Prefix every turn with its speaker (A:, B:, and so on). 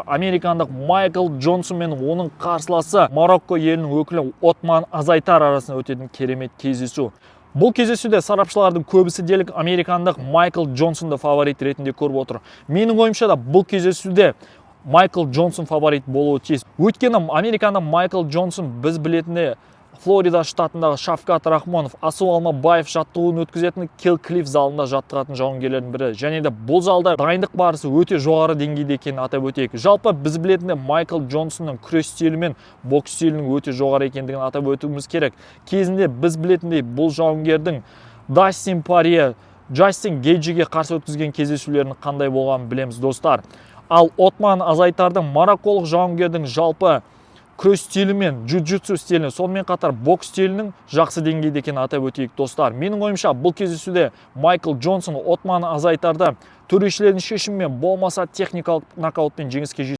A: Американдық Майкл Джонсон мен оның қарсыласы Марокко елінің өкілі Отман Азайтар арасында өтетін керемет кездесу. Бұл кездесуде сарапшылардың көбісі дерлік американдық Майкл Джонсонды фаворит ретінде көріп отыр. Менің ойымша да бұл кездесуде Майкл Джонсон фаворит болуы тиіс. Өйткені американдық Майкл Джонсон біз білетіндей Флорида штатындағы Шавкат Рахмонов, Асу Алмабаев жаттығуын өткізетін Kill Cliff залында жаттығатын жауынгерлердің бірі. Және де бұл залда дайындық барысы өте жоғары деңгейде екенін атап өтейік. Жалпы біз білетіндей Майкл Джонсонның күрес стилі мен бокс стилінің өте жоғары екендігін атап өтуіміз керек. Кезінде біз білетіндей бұл жауынгердің Дастин Порье, Джастин Гейджиге қарсы өткізген кездесулерінің қандай болғанын білеміз, достар. Ал Отман Азайтардың марокколық жауынгердің жалпы күрес стилі мен джиу-джитсу стилінің, сонымен қатар бокс стилінің жақсы деңгейде екенін атап өтейік, достар. Менің ойымша бұл кездесуде Майкл Джонсон Отман Азайтарды төрешілердің шешімімен болмаса техникалық нокаутпен жеңіске жетті.